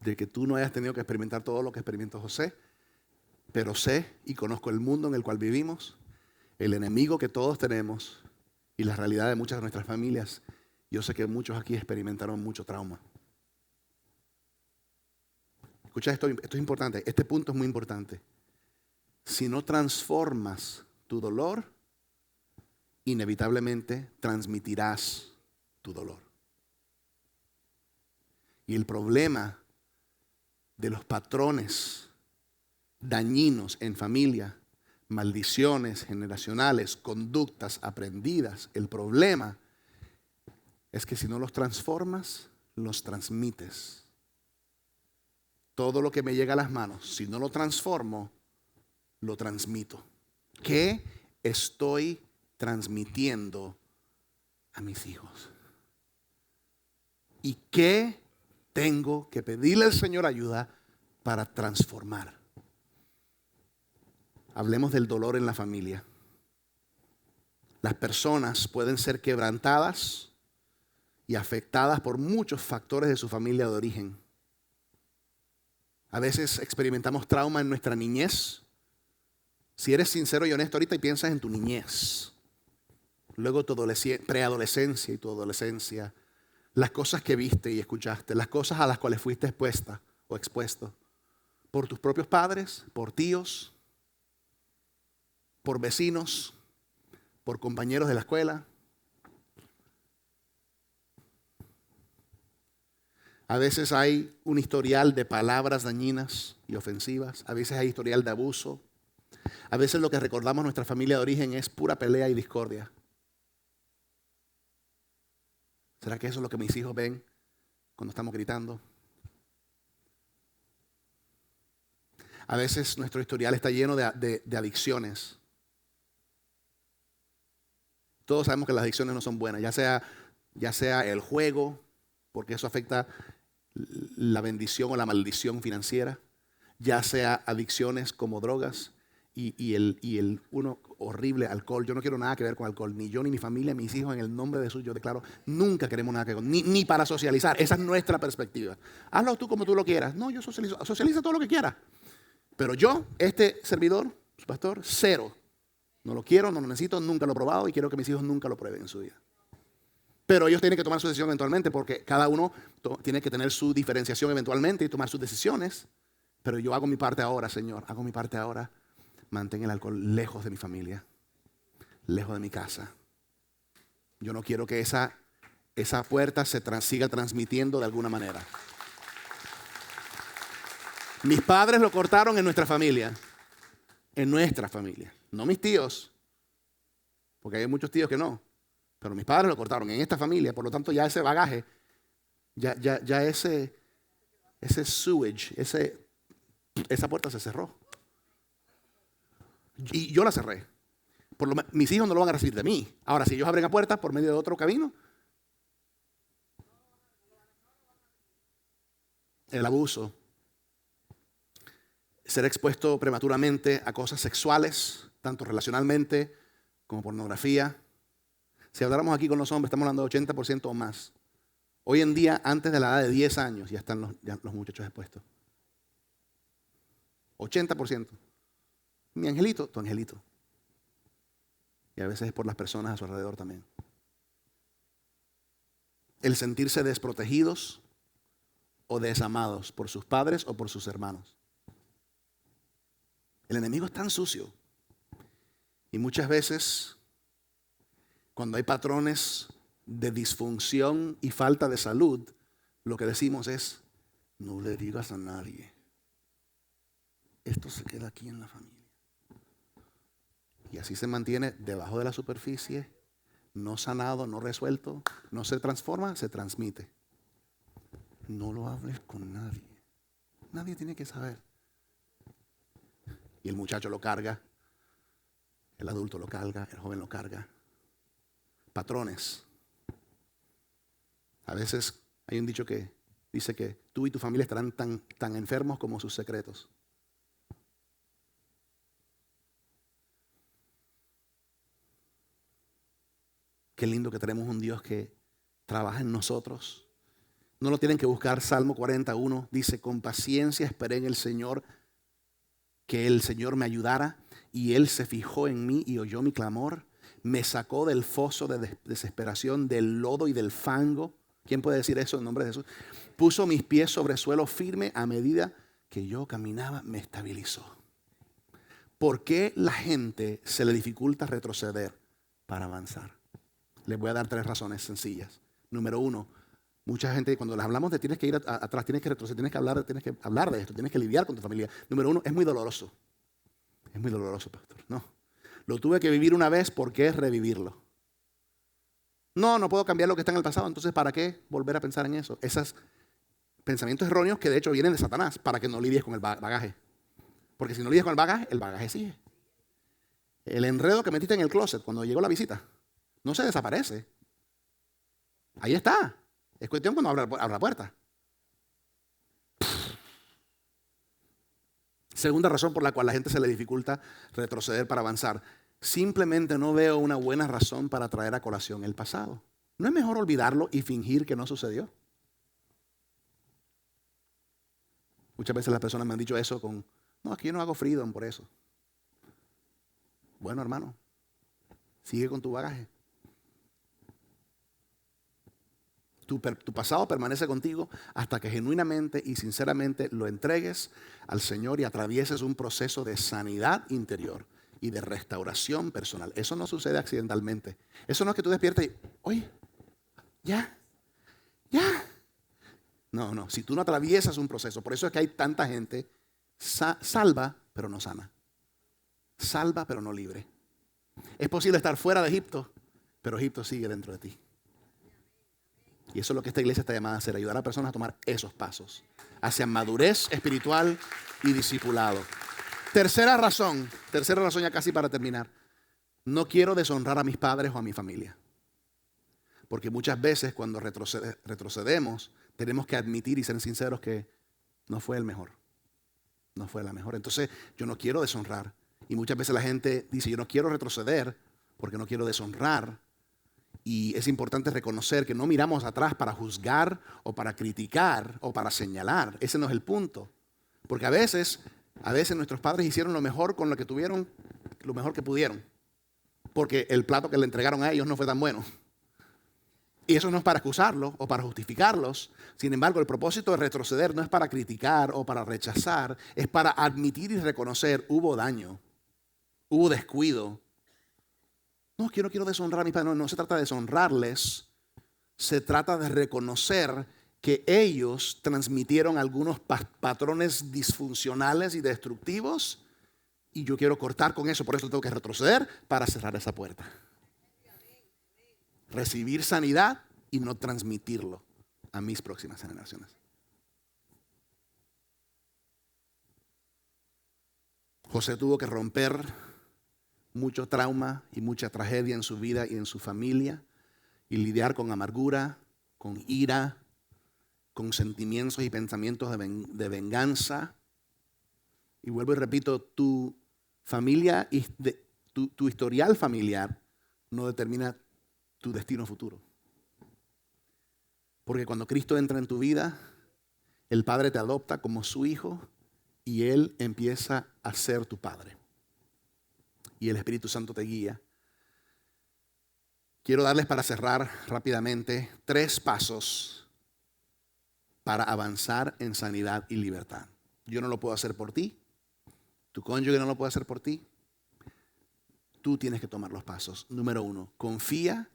de que tú no hayas tenido que experimentar todo lo que experimentó José, pero sé y conozco el mundo en el cual vivimos, el enemigo que todos tenemos y la realidad de muchas de nuestras familias. Yo sé que muchos aquí experimentaron mucho trauma. Escucha esto es importante, este punto es muy importante. Si no transformas tu dolor, inevitablemente transmitirás tu dolor. Y el problema de los patrones dañinos en familia, maldiciones generacionales, conductas aprendidas, el problema es que si no los transformas, los transmites. Todo lo que me llega a las manos, si no lo transformo, lo transmito. ¿Qué estoy transmitiendo a mis hijos? ¿Y qué tengo que pedirle al Señor ayuda para transformar? Hablemos del dolor en la familia. Las personas pueden ser quebrantadas y afectadas por muchos factores de su familia de origen. A veces experimentamos trauma en nuestra niñez. Si eres sincero y honesto ahorita y piensas en tu niñez, luego tu preadolescencia y tu adolescencia, las cosas que viste y escuchaste, las cosas a las cuales fuiste expuesta o expuesto por tus propios padres, por tíos, por vecinos, por compañeros de la escuela. A veces hay un historial de palabras dañinas y ofensivas, a veces hay historial de abuso. A veces lo que recordamos nuestra familia de origen es pura pelea y discordia. ¿Será que eso es lo que mis hijos ven cuando estamos gritando? A veces nuestro historial está lleno de adicciones. Todos sabemos que las adicciones no son buenas, ya sea el juego, porque eso afecta la bendición o la maldición financiera, ya sea adicciones como drogas, y el uno horrible, alcohol. Yo no quiero nada que ver con alcohol, ni yo ni mi familia, mis hijos, en el nombre de Jesús, yo declaro, nunca queremos nada que ver, ni para socializar. Esa es nuestra perspectiva. Hazlo tú como tú lo quieras. No, yo socializa todo lo que quieras. Pero yo, este servidor, su pastor, cero. No lo quiero, no lo necesito, nunca lo he probado y quiero que mis hijos nunca lo prueben en su vida. Pero ellos tienen que tomar su decisión eventualmente, porque cada uno tiene que tener su diferenciación eventualmente y tomar sus decisiones. Pero yo hago mi parte ahora, Señor, hago mi parte ahora. Mantén el alcohol lejos de mi familia, lejos de mi casa. Yo no quiero que esa puerta siga transmitiendo de alguna manera. Mis padres lo cortaron en nuestra familia. En nuestra familia. No mis tíos, porque hay muchos tíos que no. Pero mis padres lo cortaron en esta familia. Por lo tanto, ya ese bagaje, ya ese sewage, esa puerta se cerró. Y yo la cerré. Mis hijos no lo van a recibir de mí. Ahora, si ellos abren la puerta por medio de otro camino, el abuso, ser expuesto prematuramente a cosas sexuales, tanto relacionalmente como pornografía. Si habláramos aquí con los hombres, estamos hablando de 80% o más. Hoy en día, antes de la edad de 10 años, ya están los muchachos expuestos. 80%. Mi angelito, tu angelito. Y a veces es por las personas a su alrededor también. El sentirse desprotegidos o desamados por sus padres o por sus hermanos. El enemigo es tan sucio. Y muchas veces, cuando hay patrones de disfunción y falta de salud, lo que decimos es, no le digas a nadie. Esto se queda aquí en la familia. Y así se mantiene debajo de la superficie, no sanado, no resuelto, no se transforma, se transmite. No lo hables con nadie. Nadie tiene que saber. Y el muchacho lo carga, el adulto lo carga, el joven lo carga. Patrones. A veces hay un dicho que dice que tú y tu familia estarán tan enfermos como sus secretos. Qué lindo que tenemos un Dios que trabaja en nosotros. No lo tienen que buscar. Salmo 41 dice, con paciencia esperé en el Señor, que el Señor me ayudara, y Él se fijó en mí y oyó mi clamor. Me sacó del foso de desesperación, del lodo y del fango. ¿Quién puede decir eso en nombre de Jesús? Puso mis pies sobre suelo firme, a medida que yo caminaba, me estabilizó. ¿Por qué la gente se le dificulta retroceder para avanzar? Les voy a dar 3 razones sencillas. Número 1, mucha gente cuando les hablamos de tienes que ir atrás, tienes que retroceder, tienes que hablar de esto, tienes que lidiar con tu familia. Número 1, es muy doloroso. Es muy doloroso, pastor. No. Lo tuve que vivir una vez, ¿por qué revivirlo? No puedo cambiar lo que está en el pasado, entonces ¿para qué volver a pensar en eso? Esos pensamientos erróneos que de hecho vienen de Satanás para que no lidies con el bagaje. Porque si no lidias con el bagaje sigue. El enredo que metiste en el closet cuando llegó la visita no se desaparece. Ahí está. Es cuestión cuando abra la puerta. Segunda razón por la cual a la gente se le dificulta retroceder para avanzar. Simplemente no veo una buena razón para traer a colación el pasado. ¿No es mejor olvidarlo y fingir que no sucedió? Muchas veces las personas me han dicho eso no, aquí yo no hago freedom por eso. Bueno, hermano, sigue con tu bagaje. Tu pasado permanece contigo hasta que genuinamente y sinceramente lo entregues al Señor y atravieses un proceso de sanidad interior y de restauración personal. Eso no sucede accidentalmente. Eso no es que tú despiertes y, oye, ya. No. Si tú no atraviesas un proceso, por eso es que hay tanta gente salva, pero no sana. Salva, pero no libre. Es posible estar fuera de Egipto, pero Egipto sigue dentro de ti. Y eso es lo que esta iglesia está llamada a hacer, ayudar a personas a tomar esos pasos hacia madurez espiritual y discipulado. Tercera razón ya casi para terminar. No quiero deshonrar a mis padres o a mi familia. Porque muchas veces cuando retrocedemos, tenemos que admitir y ser sinceros que no fue el mejor. No fue la mejor. Entonces yo no quiero deshonrar. Y muchas veces la gente dice, yo no quiero retroceder porque no quiero deshonrar. Y es importante reconocer que no miramos atrás para juzgar o para criticar o para señalar. Ese no es el punto. Porque a veces nuestros padres hicieron lo mejor con lo que tuvieron, lo mejor que pudieron. Porque el plato que le entregaron a ellos no fue tan bueno. Y eso no es para acusarlos o para justificarlos. Sin embargo, el propósito de retroceder no es para criticar o para rechazar. Es para admitir y reconocer, hubo daño, hubo descuido. No, que yo no quiero deshonrar a mis padres. No se trata de deshonrarles. Se trata de reconocer que ellos transmitieron algunos patrones disfuncionales y destructivos. Y yo quiero cortar con eso. Por eso tengo que retroceder para cerrar esa puerta. Recibir sanidad y no transmitirlo a mis próximas generaciones. José tuvo que romper mucho trauma y mucha tragedia en su vida y en su familia y lidiar con amargura, con ira, con sentimientos y pensamientos de venganza. Y vuelvo y repito, tu familia y tu historial familiar no determina tu destino futuro. Porque cuando Cristo entra en tu vida, el Padre te adopta como su hijo y Él empieza a ser tu Padre. Y el Espíritu Santo te guía. Quiero darles para cerrar rápidamente 3 pasos para avanzar en sanidad y libertad. Yo no lo puedo hacer por ti. Tu cónyuge no lo puede hacer por ti. Tú tienes que tomar los pasos. Número 1, confía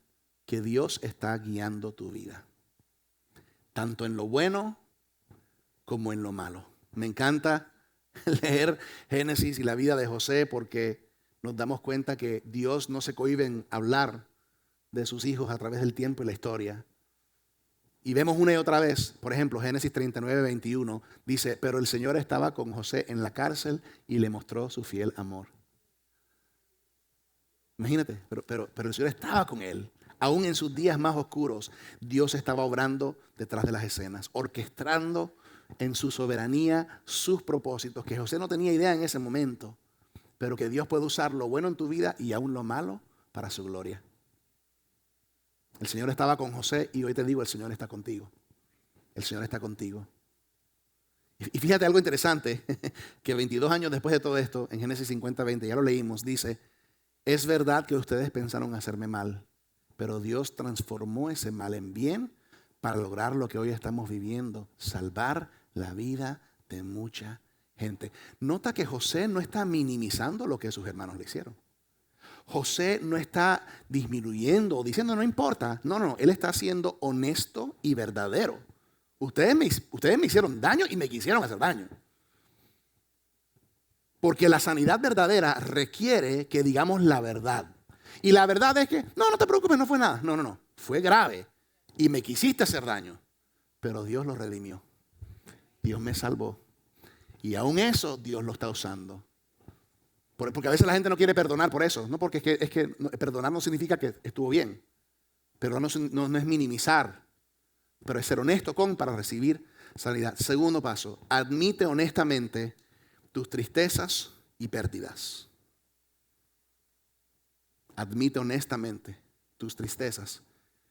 que Dios está guiando tu vida, tanto en lo bueno como en lo malo. Me encanta leer Génesis y la vida de José porque nos damos cuenta que Dios no se cohíbe en hablar de sus hijos a través del tiempo y la historia. Y vemos una y otra vez, por ejemplo, Génesis 39, 21, dice, pero el Señor estaba con José en la cárcel y le mostró su fiel amor. Imagínate, pero el Señor estaba con él. Aún en sus días más oscuros, Dios estaba obrando detrás de las escenas, orquestando en su soberanía sus propósitos, que José no tenía idea en ese momento, pero que Dios puede usar lo bueno en tu vida y aún lo malo para su gloria. El Señor estaba con José y hoy te digo, el Señor está contigo. El Señor está contigo. Y fíjate algo interesante, que 22 años después de todo esto, en Génesis 50, 20, ya lo leímos, dice, es verdad que ustedes pensaron hacerme mal, pero Dios transformó ese mal en bien para lograr lo que hoy estamos viviendo, salvar la vida de mucha gente. Nota que José no está minimizando lo que sus hermanos le hicieron. José no está disminuyendo o diciendo no importa. No, él está siendo honesto y verdadero. Ustedes me hicieron daño y me quisieron hacer daño. Porque la sanidad verdadera requiere que digamos la verdad. Y la verdad es que, no te preocupes, no fue nada. No, fue grave y me quisiste hacer daño. Pero Dios lo redimió. Dios me salvó. Y aún eso Dios lo está usando. Porque a veces la gente no quiere perdonar por eso. No, porque es que perdonar no significa que estuvo bien. Perdonar no es minimizar, pero es ser honesto para recibir sanidad. Segundo paso, admite honestamente tus tristezas y pérdidas. Admite honestamente tus tristezas.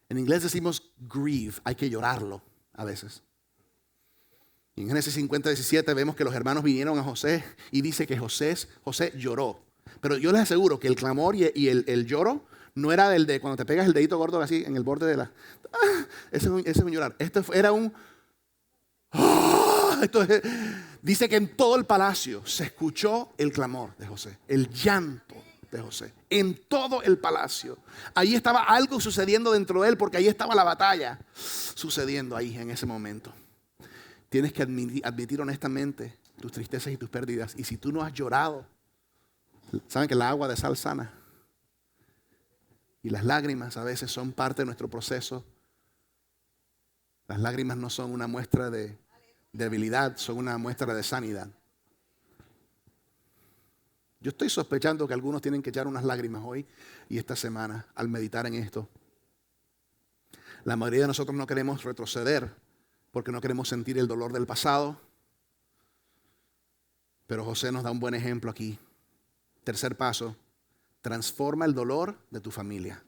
En inglés decimos grieve, hay que llorarlo a veces. Y en Génesis 50, 17 vemos que los hermanos vinieron a José y dice que José lloró. Pero yo les aseguro que el clamor y el lloro no era del de cuando te pegas el dedito gordo así en el borde de la... Ese es un llorar. Esto era un... Dice que en todo el palacio se escuchó el clamor de José, el llanto de José. En todo el palacio. Ahí estaba algo sucediendo dentro de él porque ahí estaba la batalla sucediendo ahí en ese momento. Tienes que admitir honestamente tus tristezas y tus pérdidas. Y si tú no has llorado, saben que el agua de sal sana. Y las lágrimas a veces son parte de nuestro proceso. Las lágrimas no son una muestra de debilidad, son una muestra de sanidad. Yo estoy sospechando que algunos tienen que echar unas lágrimas hoy y esta semana al meditar en esto. La mayoría de nosotros no queremos retroceder porque no queremos sentir el dolor del pasado. Pero José nos da un buen ejemplo aquí. Tercer paso, transforma el dolor de tu familia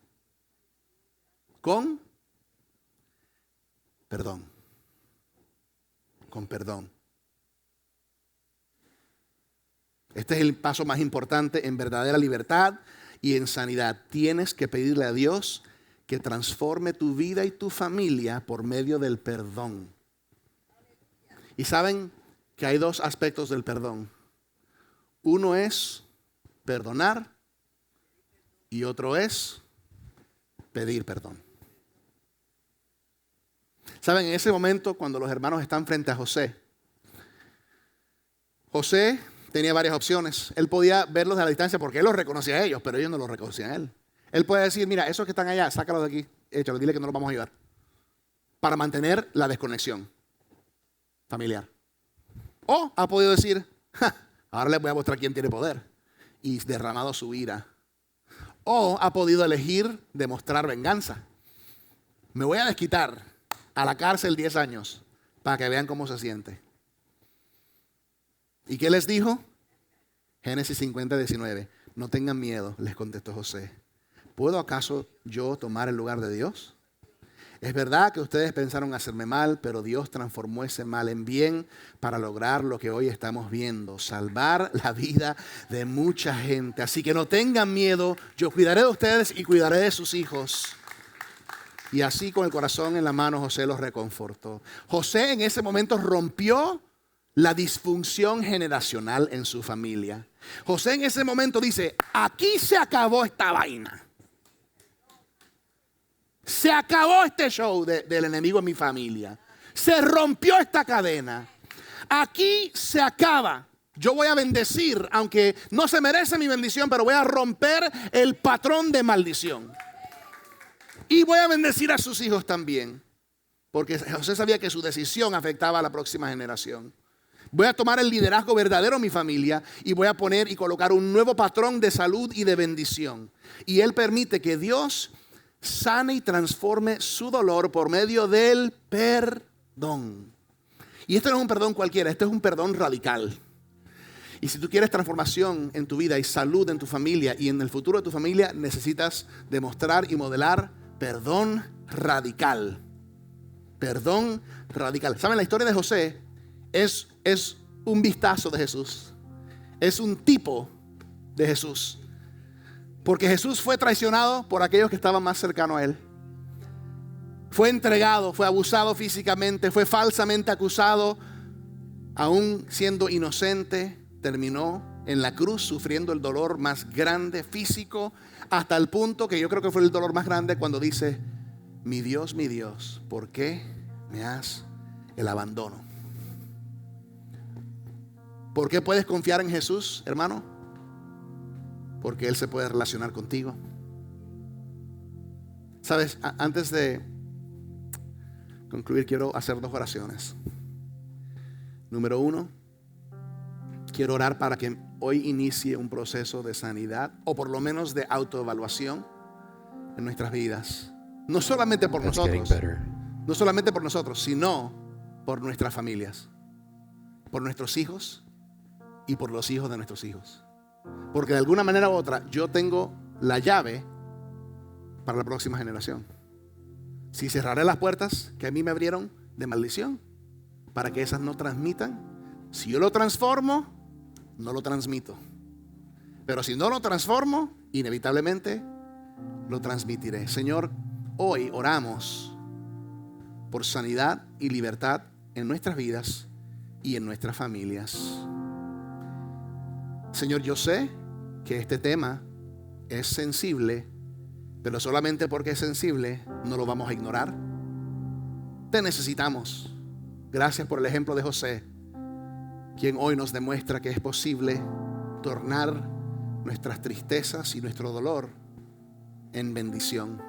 con perdón. Con perdón. Este es el paso más importante en verdadera libertad y en sanidad. Tienes que pedirle a Dios que transforme tu vida y tu familia por medio del perdón. Y saben que hay dos aspectos del perdón. Uno es perdonar y otro es pedir perdón. Saben, en ese momento cuando los hermanos están frente a José, José tenía varias opciones. Él podía verlos a la distancia porque él los reconocía a ellos, pero ellos no los reconocían a él. Él puede decir, mira, esos que están allá, sácalos de aquí, échalos, dile que no los vamos a ayudar. Para mantener la desconexión familiar. O ha podido decir, ahora les voy a mostrar quién tiene poder. Y derramado su ira. O ha podido elegir demostrar venganza. Me voy a desquitar a la cárcel 10 años para que vean cómo se siente. ¿Y qué les dijo? Génesis 50, 19. No tengan miedo, les contestó José. ¿Puedo acaso yo tomar el lugar de Dios? Es verdad que ustedes pensaron hacerme mal, pero Dios transformó ese mal en bien para lograr lo que hoy estamos viendo, salvar la vida de mucha gente. Así que no tengan miedo, yo cuidaré de ustedes y cuidaré de sus hijos. Y así con el corazón en la mano José los reconfortó. José en ese momento rompió la disfunción generacional en su familia. José en ese momento dice, aquí se acabó esta vaina. Se acabó este show del enemigo en mi familia. Se rompió esta cadena. Aquí se acaba. Yo voy a bendecir, aunque no se merece mi bendición, pero voy a romper el patrón de maldición. Y voy a bendecir a sus hijos también, porque José sabía que su decisión afectaba a la próxima generación. Voy a tomar el liderazgo verdadero en mi familia y voy a poner y colocar un nuevo patrón de salud y de bendición. Y Él permite que Dios sane y transforme su dolor por medio del perdón. Y esto no es un perdón cualquiera, esto es un perdón radical. Y si tú quieres transformación en tu vida y salud en tu familia y en el futuro de tu familia, necesitas demostrar y modelar perdón radical. Perdón radical. ¿Saben? La historia de José es un vistazo de Jesús. Es un tipo de Jesús. Porque Jesús fue traicionado por aquellos que estaban más cercanos a Él. Fue entregado, fue abusado físicamente, fue falsamente acusado, aún siendo inocente. Terminó en la cruz sufriendo el dolor más grande físico, hasta el punto que yo creo que fue el dolor más grande cuando dice: mi Dios, ¿por qué me has el abandono? ¿Por qué puedes confiar en Jesús, hermano? Porque Él se puede relacionar contigo. Sabes, antes de concluir, quiero hacer 2 oraciones. Número 1, quiero orar para que hoy inicie un proceso de sanidad, o por lo menos de autoevaluación en nuestras vidas. No solamente por nosotros, sino por nuestras familias, por nuestros hijos y por los hijos de nuestros hijos. Porque de alguna manera u otra yo tengo la llave para la próxima generación. Si cerraré las puertas que a mí me abrieron de maldición, para que esas no transmitan. Si yo lo transformo, no lo transmito. Pero si no lo transformo, inevitablemente lo transmitiré. Señor, hoy oramos por sanidad y libertad en nuestras vidas y en nuestras familias. Señor, yo sé que este tema es sensible, pero solamente porque es sensible no lo vamos a ignorar. Te necesitamos. Gracias por el ejemplo de José, quien hoy nos demuestra que es posible tornar nuestras tristezas y nuestro dolor en bendición.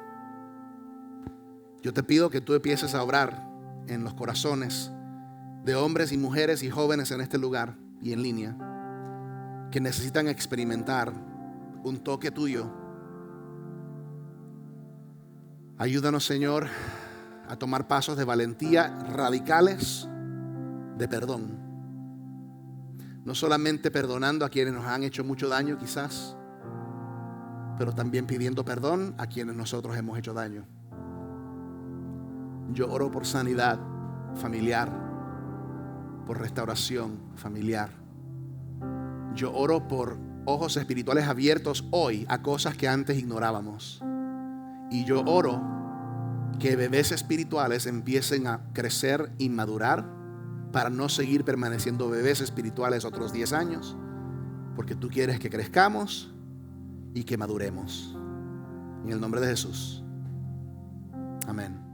Yo te pido que tú empieces a obrar en los corazones de hombres y mujeres y jóvenes en este lugar y en línea, que necesitan experimentar un toque tuyo. Ayúdanos, Señor, a tomar pasos de valentía radicales de perdón. No solamente perdonando a quienes nos han hecho mucho daño quizás, pero también pidiendo perdón a quienes nosotros hemos hecho daño. Yo oro por sanidad familiar, por restauración familiar. Yo oro por ojos espirituales abiertos hoy a cosas que antes ignorábamos. Y yo oro que bebés espirituales empiecen a crecer y madurar para no seguir permaneciendo bebés espirituales otros 10 años, porque tú quieres que crezcamos y que maduremos. En el nombre de Jesús. Amén.